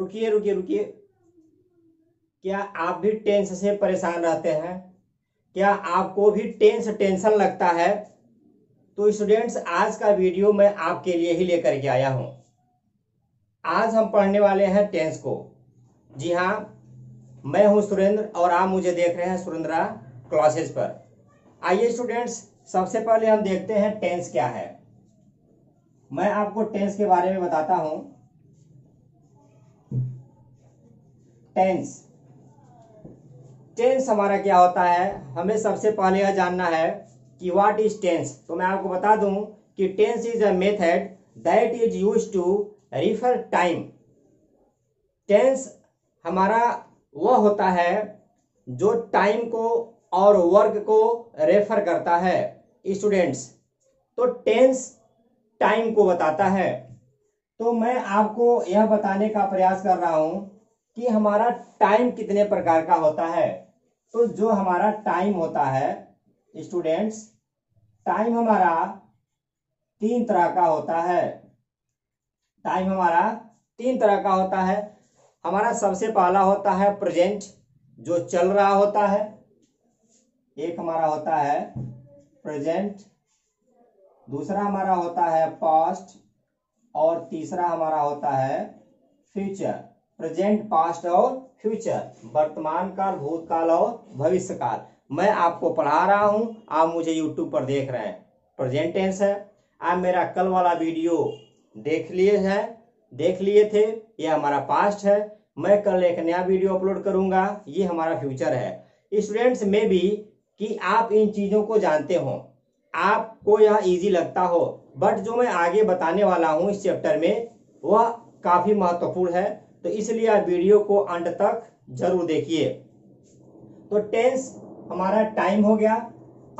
रुकिए रुकिए रुकिए। क्या आप भी टेंस से परेशान रहते हैं? क्या आपको भी टेंशन लगता है? तो स्टूडेंट्स, आज का वीडियो मैं आपके लिए ही लेकर के आया हूं। आज हम पढ़ने वाले हैं टेंस को। जी हाँ, मैं हूं सुरेंद्र और आप मुझे देख रहे हैं सुरेंद्रा क्लासेस पर। आइए स्टूडेंट्स, सबसे पहले हम देखते हैं टेंस क्या है। मैं आपको टेंस के बारे में बताता हूं। टेंस टेंस हमारा क्या होता है, हमें सबसे पहले यह जानना है कि व्हाट इज टेंस। तो मैं आपको बता दूं कि tense is a method that is used to refer time. Tense हमारा वह होता है जो टाइम को और वर्क को रेफर करता है स्टूडेंट्स। तो टेंस टाइम को बताता है। तो मैं आपको यह बताने का प्रयास कर रहा हूं कि हमारा टाइम कितने प्रकार का होता है। तो जो हमारा टाइम होता है स्टूडेंट्स, टाइम हमारा 3 तरह का होता है। टाइम हमारा 3 तरह का होता है। हमारा सबसे पहला होता है प्रेजेंट, जो चल रहा होता है। एक हमारा होता है प्रेजेंट, दूसरा हमारा होता है पास्ट, और तीसरा हमारा होता है फ्यूचर। प्रेजेंट, पास्ट और फ्यूचर, वर्तमान काल, भूतकाल और भविष्य काल। मैं आपको पढ़ा रहा हूं, आप मुझे यूट्यूब पर देख रहे हैं। प्रेजेंट टेंस है। आप मेरा कल वाला वीडियो देख लिए थे, यह हमारा पास्ट है। मैं कल एक नया वीडियो अपलोड करूंगा, ये हमारा फ्यूचर है। स्टूडेंट्स में भी कि आप इन चीजों को जानते हो, आपको यह इजी लगता हो, बट जो मैं आगे बताने वाला हूं इस चैप्टर में वह काफी महत्वपूर्ण है। तो इसलिए आप वीडियो को अंत तक जरूर देखिए। तो टेंस हमारा टाइम हो गया।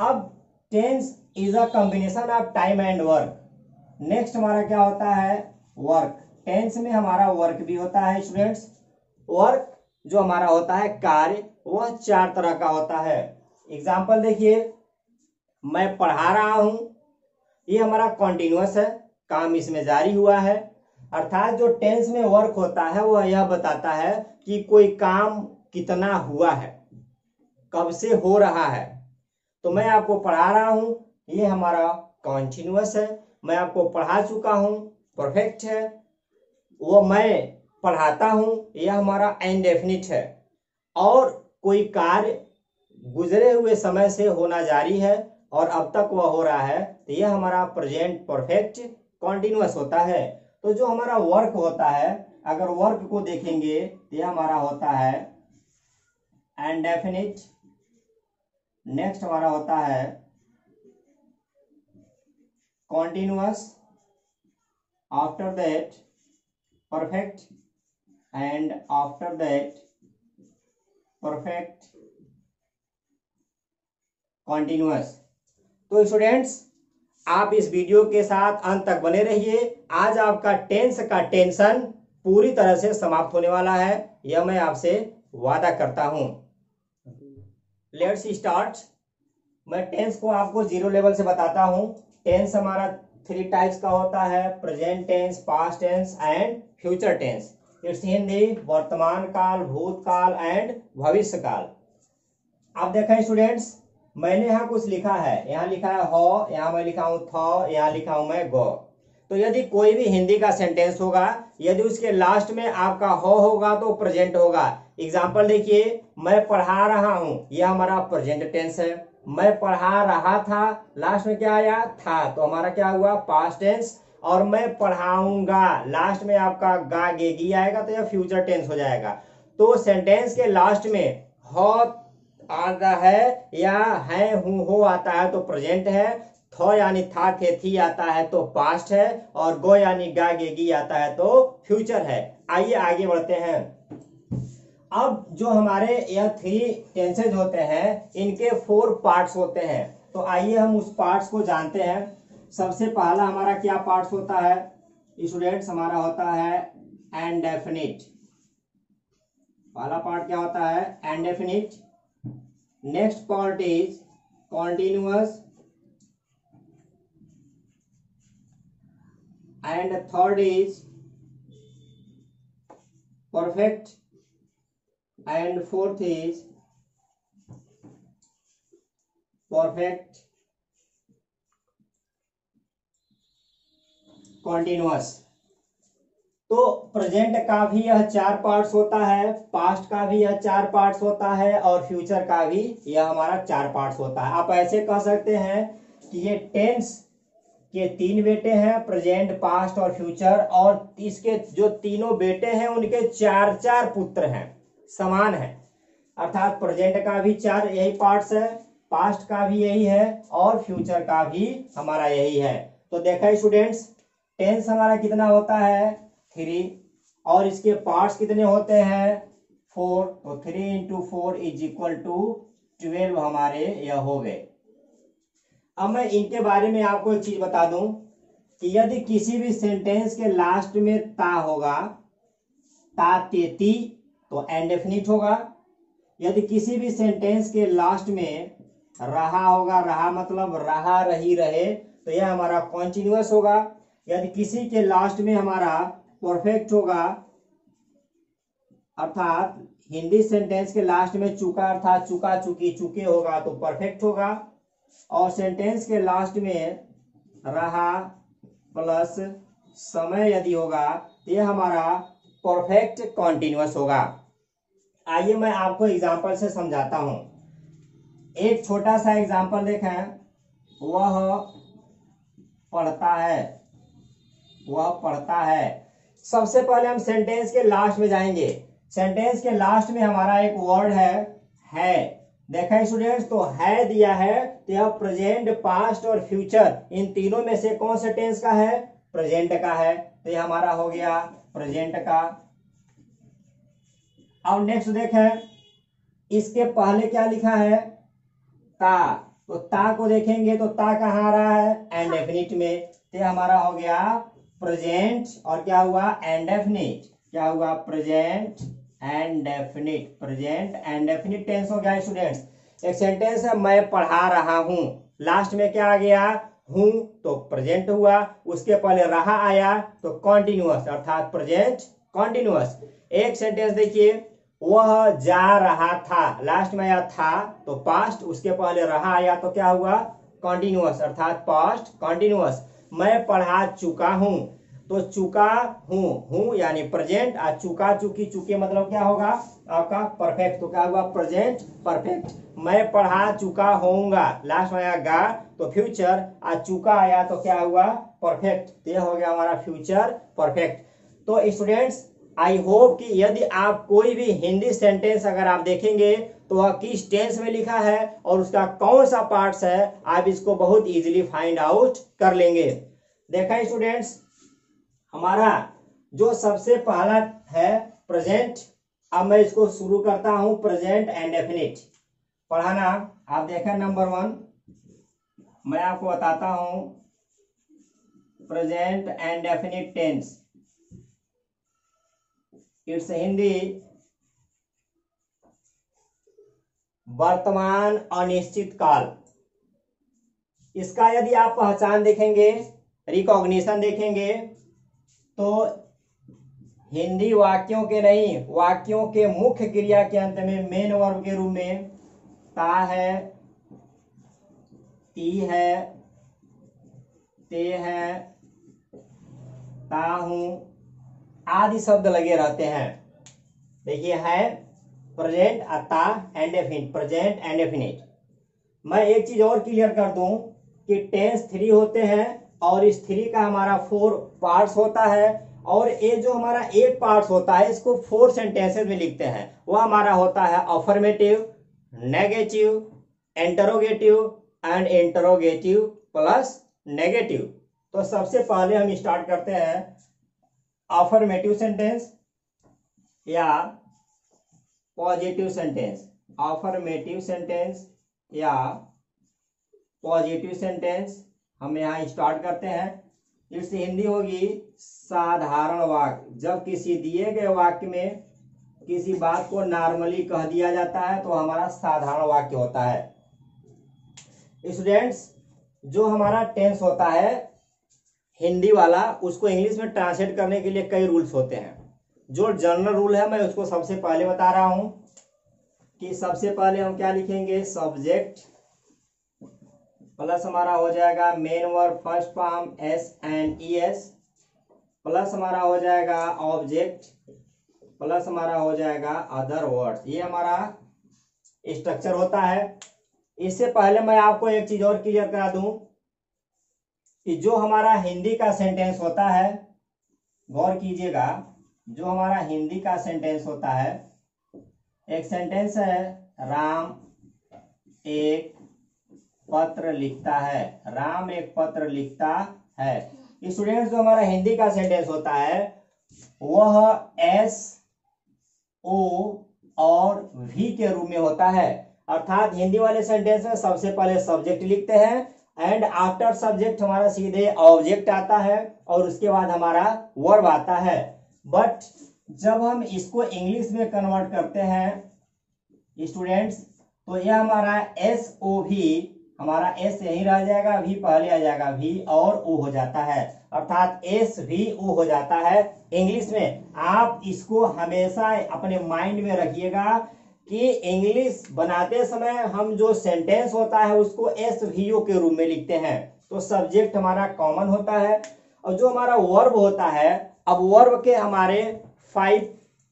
अब tense is a combination of time and work. Next हमारा क्या होता है, वर्क। टेंस में हमारा वर्क भी होता है स्टूडेंट्स। वर्क जो हमारा होता है कार्य, वह 4 तरह का होता है। एग्जाम्पल देखिए, मैं पढ़ा रहा हूं, ये हमारा कॉन्टिन्यूअस है, काम इसमें जारी हुआ है। अर्थात जो टेंस में वर्क होता है वह यह बताता है कि कोई काम कितना हुआ है, कब से हो रहा है। तो मैं आपको पढ़ा रहा हूं, ये हमारा कॉन्टिन्यूअस है। मैं आपको पढ़ा चुका हूं, परफेक्ट है। वो मैं पढ़ाता हूं, यह हमारा इंडेफिनिट है। और कोई कार्य गुजरे हुए समय से होना जारी है और अब तक वह हो रहा है, तो यह हमारा प्रेजेंट परफेक्ट कॉन्टिन्यूअस होता है। तो जो हमारा वर्क होता है, अगर वर्क को देखेंगे तो यह हमारा होता है इंडेफिनिट। नेक्स्ट हमारा होता है continuous, after that perfect, and after that perfect continuous. तो स्टूडेंट्स, आप इस वीडियो के साथ अंत तक बने रहिए। आज आपका टेंस का टेंशन पूरी तरह से समाप्त होने वाला है, यह मैं आपसे वादा करता हूं। Let's start. मैं टेंस को आपको 0 लेवल से बताता हूं। टेंस हमारा 3 टाइप्स का होता है, present tense, past tense and future tense. It's Hindi वर्तमान काल, भूतकाल एंड भविष्य काल। आप देखें स्टूडेंट्स, मैंने यहाँ कुछ लिखा है, यहाँ लिखा है हो, यहाँ मैं लिखा हूं थ, यहाँ लिखा हूं मैं गो। तो यदि कोई भी हिंदी का सेंटेंस होगा, यदि उसके लास्ट में आपका हो होगा तो प्रेजेंट होगा। एग्जाम्पल देखिए, मैं पढ़ा रहा हूं, यह हमारा प्रेजेंट टेंस है। मैं पढ़ा रहा था, लास्ट में क्या आया, था, तो हमारा क्या हुआ, पास्ट टेंस। और मैं पढ़ाऊंगा, लास्ट में आपका गा गेगी आएगा, तो यह फ्यूचर टेंस हो जाएगा। तो सेंटेंस के लास्ट में हो आता है या है, हूं, हो आता है तो प्रेजेंट है। थ यानी था, थे, थी आता है तो पास्ट है। और गो यानी गा गेगी आता है तो फ्यूचर है। आइए आगे बढ़ते हैं। अब जो हमारे यह 3 टेंसेज होते हैं, इनके 4 पार्ट्स होते हैं। तो आइए हम उस पार्ट्स को जानते हैं। सबसे पहला हमारा क्या पार्ट्स होता है स्टूडेंट्स, हमारा होता है इंडेफिनिट। पहला पार्ट क्या होता है, indefinite. Next part is continuous, and third is perfect and fourth is perfect continuous. तो प्रेजेंट का भी यह 4 पार्ट्स होता है, पास्ट का भी यह 4 पार्ट्स होता है और फ्यूचर का भी यह हमारा 4 पार्ट्स होता है। आप ऐसे कह सकते हैं कि ये टेंस के 3 बेटे हैं, प्रेजेंट, पास्ट और फ्यूचर, और इसके जो तीनों बेटे हैं उनके 4 पुत्र हैं, समान है। अर्थात प्रेजेंट का भी 4 यही पार्ट्स है, पास्ट का भी यही है और फ्यूचर का भी हमारा यही है। तो देखा स्टूडेंट्स, टेंस हमारा कितना होता है 3 और इसके पार्ट्स कितने होते हैं 4, तो 3 × 4 = 12 हमारे यह हो गए। अब मैं इनके बारे में आपको एक चीज बता दूं कि यदि किसी भी सेंटेंस के लास्ट में ता होगा, ता तेती, तो इंडेफिनिट होगा। यदि किसी भी सेंटेंस के लास्ट में रहा होगा, रहा मतलब रहा, रही, रहे, तो यह हमारा कॉन्टिन्यूअस होगा। यदि किसी के लास्ट में हमारा परफेक्ट होगा, अर्थात हिंदी सेंटेंस के लास्ट में चुका अर्थात चुका, चुकी, चुके होगा तो परफेक्ट होगा। और सेंटेंस के लास्ट में रहा प्लस समय यदि होगा तो यह हमारा परफेक्ट कॉन्टिन्यूअस होगा। आइए मैं आपको एग्जांपल से समझाता हूं। एक छोटा सा एग्जांपल देखें, वह पढ़ता है, वह पढ़ता है। सबसे पहले हम सेंटेंस के लास्ट में जाएंगे। सेंटेंस के लास्ट में हमारा एक वर्ड है। देखा स्टूडेंट्स, तो है दिया है, तो यह प्रेजेंट, पास्ट और फ्यूचर, इन तीनों में से कौन से टेंस का है, प्रेजेंट का है, तो यह हमारा हो गया प्रेजेंट का। अब नेक्स्ट देखें, इसके पहले क्या लिखा है, ता, तो ता को देखेंगे तो ता कहाँ आ रहा है, इंडेफिनिट में, तो यह हमारा हो गया प्रेजेंट और क्या हुआ इंडेफिनिट, क्या हुआ present indefinite, present indefinite tense हो गया स्टूडेंट्स। एक सेंटेंस है, मैं पढ़ा रहा हूं, लास्ट में क्या आ गया, हूं, तो प्रेजेंट हुआ, उसके पहले रहा आया तो कॉन्टिन्यूअस अर्थात प्रेजेंट कॉन्टिन्यूअस। एक सेंटेंस देखिए, वह जा रहा था, लास्ट में आया था तो पास्ट, उसके पहले रहा आया तो क्या हुआ कॉन्टिन्यूअस अर्थात पास्ट कॉन्टिन्यूअस। मैं पढ़ा चुका हूं, तो चुका हूं यानी प्रेजेंट, आज चुका, चुकी, चुके मतलब क्या होगा आपका परफेक्ट, तो क्या हुआ प्रेजेंट परफेक्ट। मैं पढ़ा चुका होऊंगा, लास्ट में आया गा तो फ्यूचर, आज चुका आया तो क्या हुआ परफेक्ट, तो यह हो गया हमारा फ्यूचर परफेक्ट। तो स्टूडेंट्स, आई होप कि यदि आप कोई भी हिंदी सेंटेंस अगर आप देखेंगे तो वह किस टेंस में लिखा है और उसका कौन सा पार्ट्स है, आप इसको बहुत इजीली फाइंड आउट कर लेंगे। देखा स्टूडेंट्स, हमारा जो सबसे पहला है प्रेजेंट, अब मैं इसको शुरू करता हूं, प्रेजेंट इंडेफिनिट पढ़ाना। आप देखें नंबर 1, मैं आपको बताता हूं present indefinite tense, it's Hindi वर्तमान अनिश्चित काल। इसका यदि आप पहचान देखेंगे, रिकॉग्निशन देखेंगे, तो हिंदी वाक्यों के नहीं, वाक्यों के मुख्य क्रिया के अंत में मेन वर्ब के रूप में ता है, ती है, ते है, ता हूं आदि शब्द लगे रहते हैं। देखिए है प्रेजेंट, ता इंडेफिनिट, प्रेजेंट इंडेफिनिट। मैं एक चीज और क्लियर कर दूं कि टेंस 3 होते हैं और इस 3 का हमारा 4 पार्ट्स होता है, और ये जो हमारा 1 पार्ट्स होता है इसको 4 सेंटेंसेस में लिखते हैं। वह हमारा होता है affirmative, negative, interrogative and interrogative plus negative. तो सबसे पहले हम स्टार्ट करते हैं अफर्मेटिव सेंटेंस या पॉजिटिव सेंटेंस, अफर्मेटिव सेंटेंस या पॉजिटिव सेंटेंस हम यहाँ स्टार्ट करते हैं। इससे हिंदी होगी साधारण वाक्य। जब किसी दिए गए वाक्य में किसी बात को नॉर्मली कह दिया जाता है तो हमारा साधारण वाक्य होता है। स्टूडेंट्स, जो हमारा टेंस होता है हिंदी वाला, उसको इंग्लिश में ट्रांसलेट करने के लिए कई रूल्स होते हैं। जो जनरल रूल है मैं उसको सबसे पहले बता रहा हूं कि सबसे पहले हम क्या लिखेंगे, सब्जेक्ट प्लस हमारा हो जाएगा main verb first form SNES plus हमारा हो जाएगा ऑब्जेक्ट प्लस हमारा हो जाएगा अदर वर्ड्स। ये हमारा स्ट्रक्चर होता है। इससे पहले मैं आपको एक चीज और क्लियर करा दूं कि जो हमारा हिंदी का सेंटेंस होता है, गौर कीजिएगा, जो हमारा हिंदी का सेंटेंस होता है, एक सेंटेंस है राम एक पत्र लिखता है, राम एक पत्र लिखता है। स्टूडेंट्स, जो हमारा हिंदी का सेंटेंस होता है वह SO और V के रूप में होता है। अर्थात हिंदी वाले सेंटेंस में सबसे पहले सब्जेक्ट लिखते हैं एंड आफ्टर सब्जेक्ट हमारा सीधे ऑब्जेक्ट आता है और उसके बाद हमारा वर्ब आता है। बट जब हम इसको इंग्लिश में कन्वर्ट करते हैं स्टूडेंट्स, तो यह हमारा SOV, हमारा S यही रह जाएगा, V पहले आ जाएगा, V और O हो जाता है, अर्थात SVO हो जाता है इंग्लिश में। आप इसको हमेशा अपने माइंड में रखिएगा कि इंग्लिश बनाते समय हम जो सेंटेंस होता है उसको SVO के रूप में लिखते हैं, तो सब्जेक्ट हमारा कॉमन होता है। और जो हमारा वर्ब होता है, अब वर्ब के हमारे 5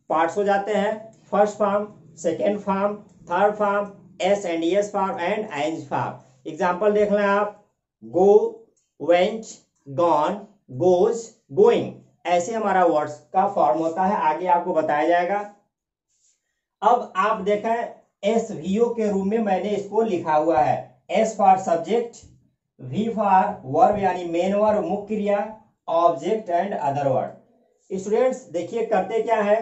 पार्ट्स हो जाते हैं, first form, second form, third form, SNDS form and ING form. Example देख लें आप, गो, वेंट, गॉन, गोज, गोइंग, ऐसे हमारा वर्ड्स का फॉर्म होता है, आगे आपको बताया जाएगा। अब आप देखें SVO के रूप में मैंने इसको लिखा हुआ है, S for subject, V for verb यानी मेन वर्ब मुख्य क्रिया, object and other word. Students देखिए करते क्या है,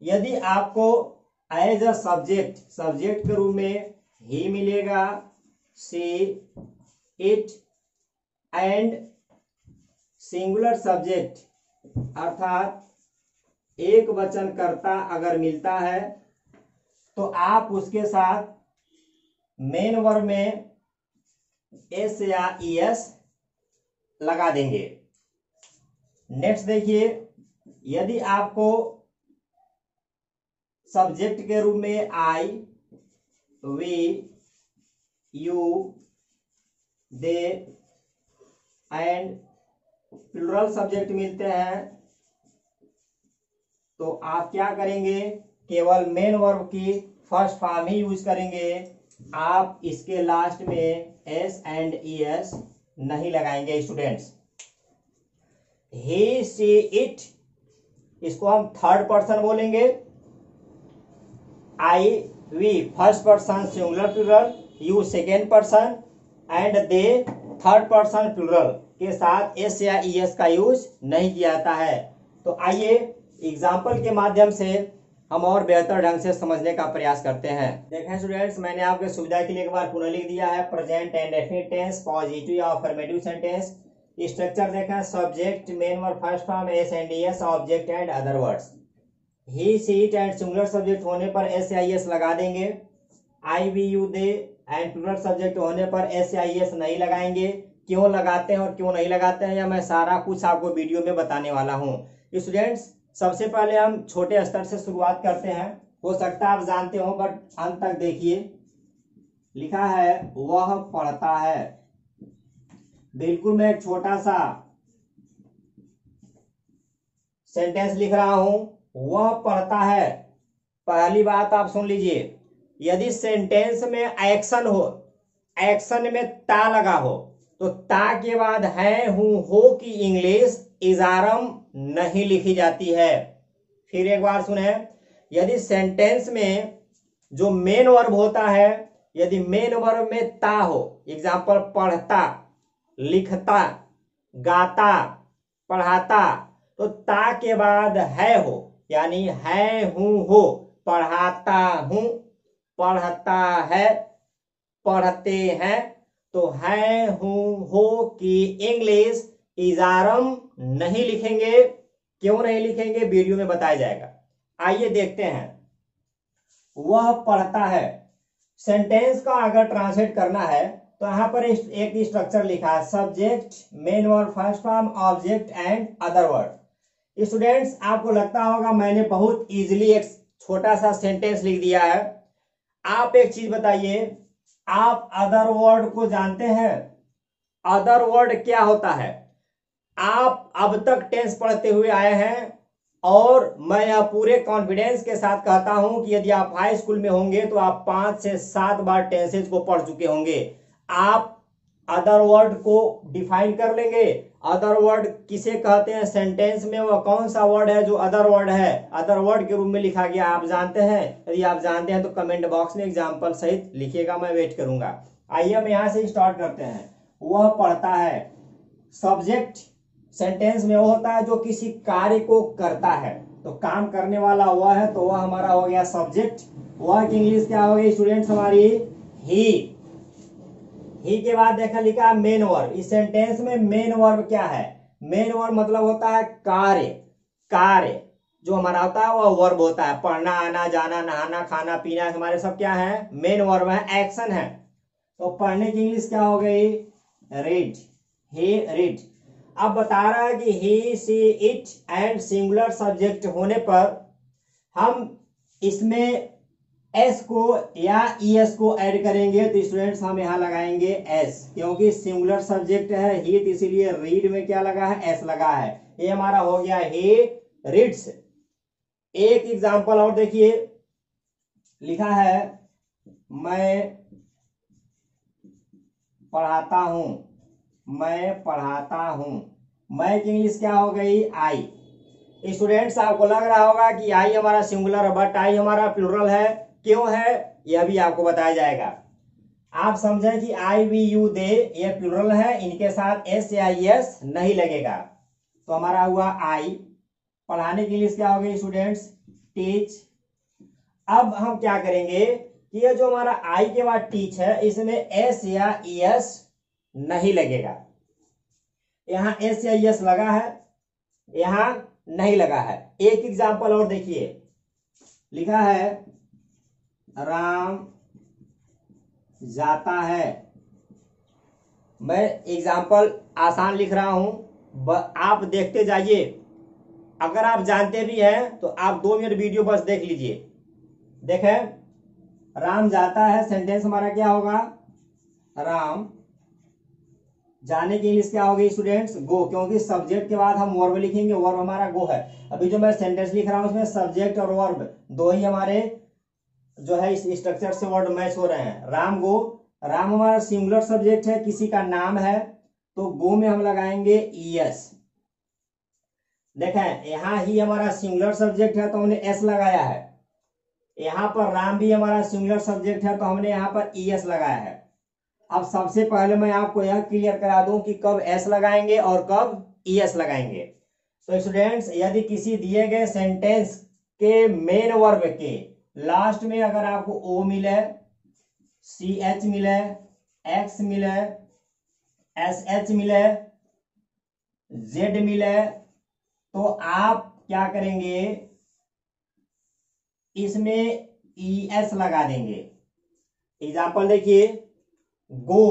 यदि आपको एज अ सब्जेक्ट के रूप में ही मिलेगा, सी, इट एंड सिंगुलर सब्जेक्ट अर्थात एक वचन कर्ता अगर मिलता है तो आप उसके साथ मेन वर्ब में S या ES लगा देंगे। नेक्स्ट देखिए, यदि आपको सब्जेक्ट के रूप में I, we, you, they and plural subject मिलते हैं तो आप क्या करेंगे, केवल मेन वर्ब की फर्स्ट फॉर्म ही यूज करेंगे, आप इसके लास्ट में S एंड ES नहीं लगाएंगे। स्टूडेंट्स, ही, सी, इट, इसको हम थर्ड पर्सन बोलेंगे, I, we first person singular plural, you second person and they third person plural के साथ S या ES का यूज नहीं किया जाता है। तो आइए एग्जाम्पल के माध्यम से हम और बेहतर ढंग से समझने का प्रयास करते हैं। देखें स्टूडेंट्स, मैंने आपके सुविधा के लिए एक बार पुनः लिख दिया है, present and definite tense, positive या अफर्मेटिव सेंटेंस। स्ट्रक्चर देखें, subject, main verb first form, S and ES, object and other words. He, she, it and singular subject होने पर S या ES लगा देंगे, I, we, you, they and plural subject होने पर S या ES नहीं लगाएंगे। क्यों लगाते हैं और क्यों नहीं लगाते हैं, यह मैं सारा कुछ आपको वीडियो में बताने वाला हूं। स्टूडेंट्स, सबसे पहले हम छोटे स्तर से शुरुआत करते हैं, हो सकता है आप जानते हो बट अंत तक देखिए। लिखा है वह पढ़ता है, बिल्कुल मैं एक छोटा सा सेंटेंस लिख रहा हूं, वह पढ़ता है। पहली बात आप सुन लीजिए, यदि सेंटेंस में एक्शन हो, एक्शन में ता लगा हो, तो ता के बाद है, हूं, हो की इंग्लिश इजारम नहीं लिखी जाती है। फिर एक बार सुने, यदि सेंटेंस में जो मेन वर्ब होता है, यदि मेन वर्ब में ता हो, एग्जाम्पल पढ़ता, लिखता, गाता, पढ़ाता, तो ता के बाद है हो, यानी है, हूं, हो, पढ़ाता हूं, पढ़ता है, पढ़ते हैं, तो है, हूं, हो की इंग्लिश इजारम नहीं लिखेंगे। क्यों नहीं लिखेंगे, वीडियो में बताया जाएगा। आइए देखते हैं, वह पढ़ता है। सेंटेंस का अगर ट्रांसलेट करना है तो यहां पर एक स्ट्रक्चर लिखा है, subject, main verb first form, object and other word. Students आपको लगता होगा मैंने बहुत इजीली एक छोटा सा सेंटेंस लिख दिया है। आप एक चीज बताइए, आप अदर वर्ड को जानते हैं? अदर वर्ड क्या होता है? आप अब तक टेंस पढ़ते हुए आए हैं और मैं यह पूरे कॉन्फिडेंस के साथ कहता हूं कि यदि आप हाई स्कूल में होंगे तो आप 5 से 7 बार टेंसेज को पढ़ चुके होंगे। आप अदर वर्ड को डिफाइन कर लेंगे। अदर वर्ड किसे कहते हैं? सेंटेंस में वह कौन सा वर्ड है जो अदर वर्ड है, अदर वर्ड के रूप में लिखा गया, आप जानते हैं? यदि आप जानते हैं तो कमेंट बॉक्स में एग्जाम्पल सहित लिखिएगा, मैं वेट करूंगा। आइए हम यहां से स्टार्ट करते हैं। वह पढ़ता है। सब्जेक्ट सेंटेंस में वो होता है जो किसी कार्य को करता है, तो काम करने वाला वह है, तो वह हमारा हो गया सब्जेक्ट। वह की इंग्लिश क्या हो गई स्टूडेंट्स हमारी? ही के बाद देखा लिखा मेन वर्ब। इस सेंटेंस में मेन वर्ब क्या है? मेन वर्ब मतलब होता है कार्य। कार्य जो हमारा होता है वह वर्ब होता है। पढ़ना, आना, जाना, नहाना, खाना, पीना हमारे सब क्या है? मेन वर्ब है, एक्शन है। तो पढ़ने की इंग्लिश क्या हो गई? रीड। ही रीड। अब बता रहा है कि ही, she, it and singular subject होने पर हम इसमें एस को या ईएस को ऐड करेंगे, तो स्टूडेंट्स हम यहां लगाएंगे एस, क्योंकि सिंगुलर सब्जेक्ट है ही, इसीलिए रीड में क्या लगा है? एस लगा है। ये हमारा हो गया ही रीड्स। एक एग्जांपल और देखिए, लिखा है मैं पढ़ाता हूं। मैं पढ़ाता हूं। मैं की इंग्लिश क्या हो गई? आई। स्टूडेंट्स आपको लग रहा होगा कि आई हमारा सिंगुलर है, बट आई हमारा प्लूरल है। क्यों है यह भी आपको बताया जाएगा। आप समझें कि आई, वी, यू, दे ये प्लूरल है, इनके साथ एस या एस नहीं लगेगा, तो हमारा हुआ आई। पढ़ाने की इंग्लिश क्या हो गई स्टूडेंट्स? टीच। अब हम क्या करेंगे कि ये जो हमारा आई के बाद टीच है, इसमें एस या एस नहीं लगेगा। यहां एस या एस लगा है, यहां नहीं लगा है। एक एग्जांपल और देखिए, लिखा है राम जाता है। मैं एग्जांपल आसान लिख रहा हूं, आप देखते जाइए। अगर आप जानते भी हैं तो आप 2 मिनट वीडियो बस देख लीजिए। देखें, राम जाता है, सेंटेंस हमारा क्या होगा? राम। जाने की इंग्लिश क्या होगी स्टूडेंट्स? गो, क्योंकि सब्जेक्ट के बाद हम वर्ब लिखेंगे, वर्ब हमारा गो है। अभी जो मैं सेंटेंस लिख रहा हूं उसमें सब्जेक्ट और वर्ब दो ही हमारे जो है इस स्ट्रक्चर से वर्ड मैच हो रहे हैं। राम गो। राम हमारा सिंगुलर सब्जेक्ट है, किसी का नाम है, तो गो में हम लगाएंगे ईएस। देखें, यहां ही हमारा सिंगुलर सब्जेक्ट है तो हमने एस लगाया है। यहां पर राम भी हमारा सिंगुलर सब्जेक्ट है तो हमने यहां पर ईएस लगाया है। अब सबसे पहले मैं आपको यह क्लियर करा दूं कि कब एस लगाएंगे और कब ईएस लगाएंगे। तो स्टूडेंट्स, यदि किसी दिए गए सेंटेंस के मेन वर्ब के लास्ट में अगर आपको ओ मिले, सी एच मिले, एक्स मिले, एस एच मिले, जेड मिले, तो आप क्या करेंगे? इसमें ई एस लगा देंगे। एग्जाम्पल देखिए, गो,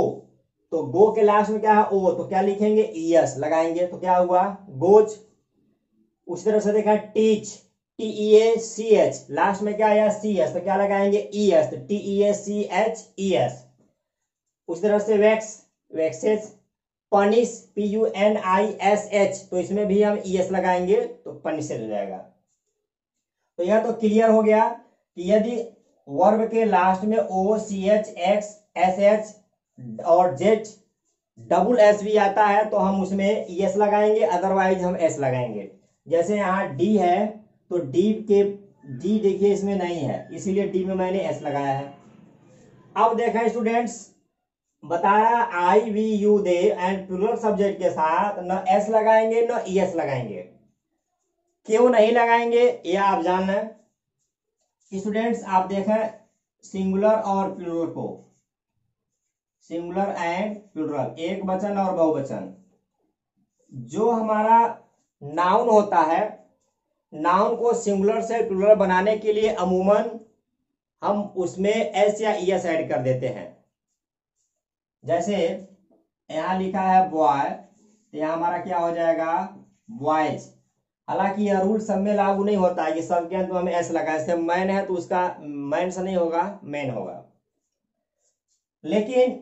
तो गो के लास्ट में क्या है? ओ, तो क्या लिखेंगे? ई एस लगाएंगे, तो क्या हुआ? गोज। उस तरह से देखा टीच, TEACH, लास्ट में क्या आया? CS, तो क्या लगाएंगे? ES, तो TEACHES। उस तरह से वैक्स, वैक्सेस। पनिश, PUNISH, तो इसमें भी हम ES लगाएंगे तो पनिशेड हो जाएगा। तो यह तो क्लियर हो गया कि यदि वर्ब के लास्ट में O, CH, X, SH और Z डबल S भी आता है तो हम उसमें ES लगाएंगे, अदरवाइज हम S लगाएंगे। जैसे यहाँ D है तो डी देखिए इसमें नहीं है, इसीलिए डी में मैंने एस लगाया है। अब देखें स्टूडेंट्स, बता रहा I, we, you, they and plural subject के साथ न एस लगाएंगे न ईएस लगाएंगे। क्यों नहीं लगाएंगे ये आप जानना स्टूडेंट्स। आप देखें सिंगुलर और प्लूरल को, सिंगुलर एंड प्लूरल, एक वचन और बहुवचन। जो हमारा नाउन होता है, नाउन को सिंगुलर से प्लूरल बनाने के लिए अमूमन हम उसमें एस या ईएस ऐड कर देते हैं। जैसे यहां लिखा है बॉय, तो यहां हमारा क्या हो जाएगा? बॉयज। हालांकि यह रूल सब में लागू नहीं होता है कि सबके अंत में हमें एस लगाए। जैसे मैन है तो उसका मैन से नहीं होगा, मैन होगा। लेकिन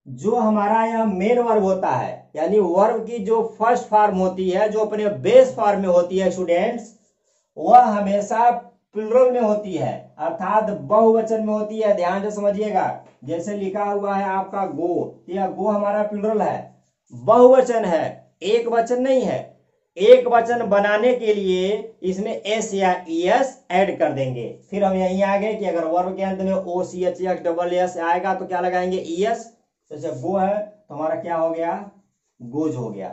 जो हमारा यह मेन वर्ब होता है, यानी वर्ब की जो फर्स्ट फॉर्म होती है, जो अपने बेस फॉर्म में होती है स्टूडेंट्स, वह हमेशा प्लुरल में होती है, अर्थात बहुवचन में होती है। ध्यान से समझिएगा। जैसे लिखा हुआ है आपका गो, यह गो हमारा प्लुरल है, बहुवचन है, एक वचन नहीं है। एक वचन बनाने के लिए इसमें एस या एस ऐड कर देंगे। फिर हम यहीं आ गए कि अगर वर्ब के अंत में O C H X double S आएगा तो क्या लगाएंगे, एस। जैसे गो है तो हमारा क्या हो गया, गोज हो गया।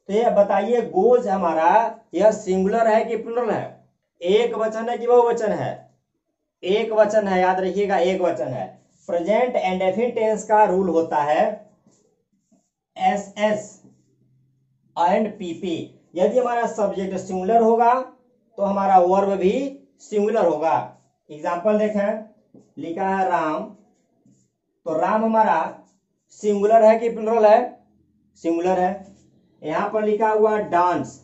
तो ये बताइए गोज हमारा यह सिंगुलर है कि प्लुरल है, एक वचन है कि बहुवचन है? एक वचन है, याद रखिएगा, एक वचन है। प्रेजेंट इंडेफिनिट टेंस का रूल होता है एस एस एंड पीपी। यदि हमारा सब्जेक्ट सिंगुलर होगा तो हमारा वर्ब भी सिंगुलर होगा। एग्जांपल देखें, लिखा है राम, तो राम हमारा सिंगुलर है कि प्लुरल है? सिंगुलर है। यहां पर लिखा हुआ डांस,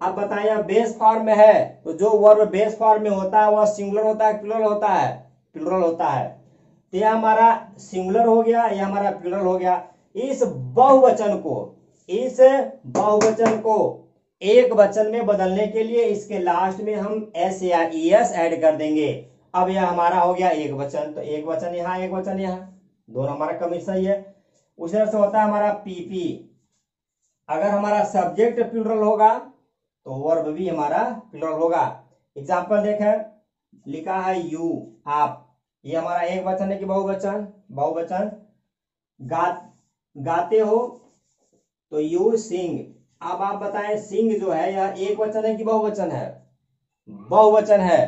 अब बताइए बेस फॉर्म में है तो जो वर्ब बेस फॉर्म में होता है वह सिंगुलर होता है, प्लुरल होता है? प्लुरल होता है। तो यह हमारा सिंगुलर हो गया, यह हमारा प्लुरल हो गया। इस बहुवचन को एक वचन में बदलने के लिए इसके लास्ट में हम एस या एस ऐड कर देंगे। अब यह हमारा हो गया एक वचन, तो एक वचन यहाँ, एक वचन यहाँ, दोनों हमारा कमिट सही है। उसी तरह से होता है हमारा पीपी। अगर हमारा सब्जेक्ट प्लुरल होगा तो वर्ब भी हमारा प्लुरल होगा। एग्जाम्पल देखें, लिखा है यू, आप, ये हमारा एक वचन है कि बहुवचन? बहुवचन। गाते हो तो यू सिंग। अब आप बताएं सिंग जो है यह एक वचन है कि बहुवचन है? बहुवचन है।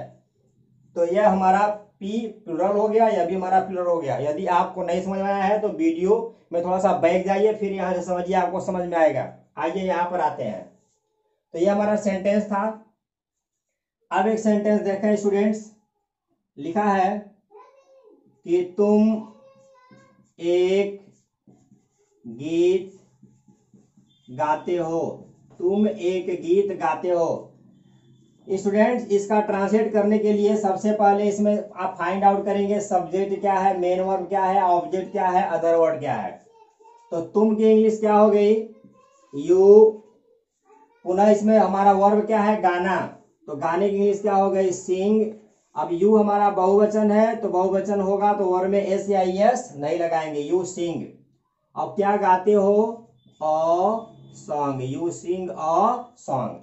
तो यह हमारा पी प्लुरल हो गया, यह भी हमारा प्लुरल हो गया। यदि आपको नहीं समझ में आया है तो वीडियो में थोड़ा सा बैठ जाइए, फिर यहां से समझिए, आपको समझ में आएगा। आइए यहां पर आते हैं। तो यह हमारा सेंटेंस था। अब एक सेंटेंस देखें स्टूडेंट्स, लिखा है कि तुम एक गीत गाते हो। तुम एक गीत गाते हो। स्टूडेंट्स इसका ट्रांसलेट करने के लिए सबसे पहले इसमें आप फाइंड आउट करेंगे सब्जेक्ट क्या है, मेन वर्ब क्या है, ऑब्जेक्ट क्या है, अदर वर्ड क्या है। तो तुम की इंग्लिश क्या हो गई, यू। पुनः इसमें हमारा वर्ब क्या है, गाना, तो गाने की इंग्लिश क्या हो गई, सिंग। अब यू हमारा बहुवचन है तो बहुवचन होगा तो वर्ब में एस या एस नहीं लगाएंगे, यू सिंग। अब क्या गाते हो, a song, you sing a song.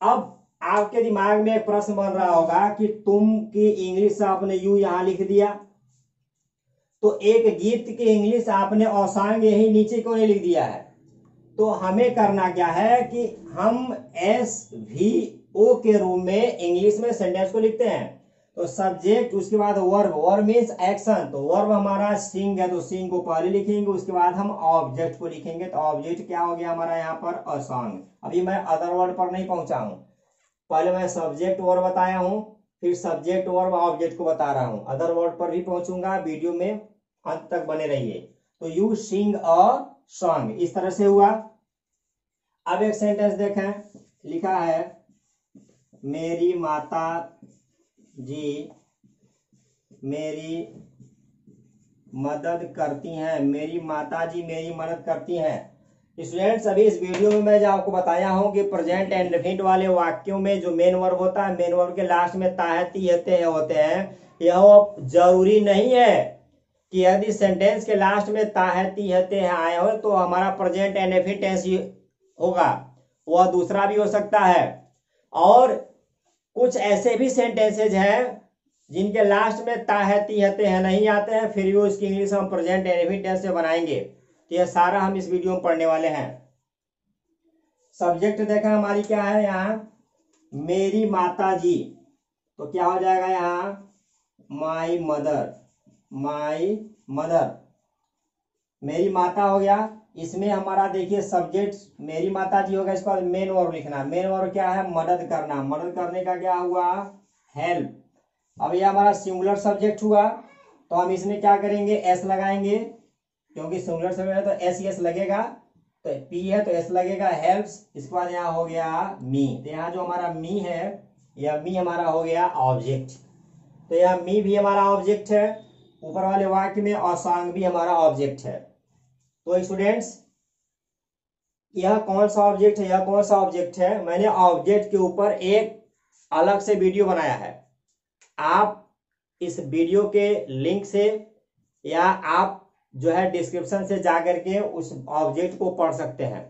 अब आपके दिमाग में एक प्रश्न बन रहा होगा कि तुम की इंग्लिश आपने यू यहां लिख दिया, तो एक गीत की इंग्लिश आपने अ सॉन्ग यही नीचे क्यों नहीं लिख दिया है? तो हमें करना क्या है कि हम एस वी ओ के रूप में इंग्लिश में सेंटेंस को लिखते हैं। तो सब्जेक्ट, उसके बाद वर्ब, वर्ब मीन्स एक्शन, तो वर्ब हमारा सिंग है तो सिंग को पहले लिखेंगे, उसके बाद हम ऑब्जेक्ट को लिखेंगे। तो ऑब्जेक्ट क्या हो गया हमारा यहाँ पर, अ सॉन्ग। अभी मैं अदर वर्ड पर नहीं पहुंचा हूं, पहले मैं सब्जेक्ट वर्ब बताया हूं, फिर सब्जेक्ट वर्ब ऑब्जेक्ट को बता रहा हूं। अदर वर्ड पर भी पहुंचूंगा, वीडियो में अंत तक बने रहिए। तो यू सिंग अ सॉन्ग, इस तरह से हुआ। अब एक सेंटेंस देखें, लिखा है मेरी माता जी मेरी मदद करती हैं। मेरी माता जी मेरी मदद करती हैं। स्टूडेंट्स अभी इस वीडियो में मैं जो आपको बताया हूं कि प्रेजेंट एंड डेफिनिट वाले वाक्यों में जो मेन वर्ब होता है, मेन वर्ब के लास्ट में ताहती होते हैं। यह जरूरी नहीं है कि यदि सेंटेंस के लास्ट में ताहती आए हो तो हमारा प्रेजेंट एंड डेफिनिट टेंस होगा, वह दूसरा भी हो सकता है। और कुछ ऐसे भी सेंटेंसेज हैं जिनके लास्ट में ताहती नहीं आते हैं, फिर भी उसकी इंग्लिश हम प्रेजेंट एंड डेफिनिट टेंस से बनाएंगे। तो यह सारा हम इस वीडियो में पढ़ने वाले हैं। सब्जेक्ट देखा हमारी क्या है यहाँ, मेरी माता जी, तो क्या हो जाएगा यहाँ, माई मदर, माई मदर। मेरी माता हो गया, इसमें हमारा देखिए सब्जेक्ट मेरी माता जी होगा, इसको मेन वर्ब लिखना। मेन वर्ब क्या है, मदद करना, मदद करने का क्या हुआ, हेल्प। अब ये हमारा सिंगुलर सब्जेक्ट हुआ, तो हम इसमें क्या करेंगे, एस लगाएंगे, क्योंकि सिंगुलर सब्जेक्ट है तो एस एस लगेगा। तो पी है तो एस लगेगा हेल्प्स। इसके बाद यहाँ हो गया मी, तो यहाँ जो हमारा मी है, यह मी हमारा हो गया ऑब्जेक्ट। तो यह मी भी हमारा ऑब्जेक्ट है, ऊपर वाले वाक्य में और सॉन्ग भी हमारा ऑब्जेक्ट है। तो स्टूडेंट्स यह कौन सा ऑब्जेक्ट है, यह कौन सा ऑब्जेक्ट है, मैंने ऑब्जेक्ट के ऊपर एक अलग से वीडियो बनाया है। आप इस वीडियो के लिंक से या आप जो है डिस्क्रिप्शन से जाकर के उस ऑब्जेक्ट को पढ़ सकते हैं।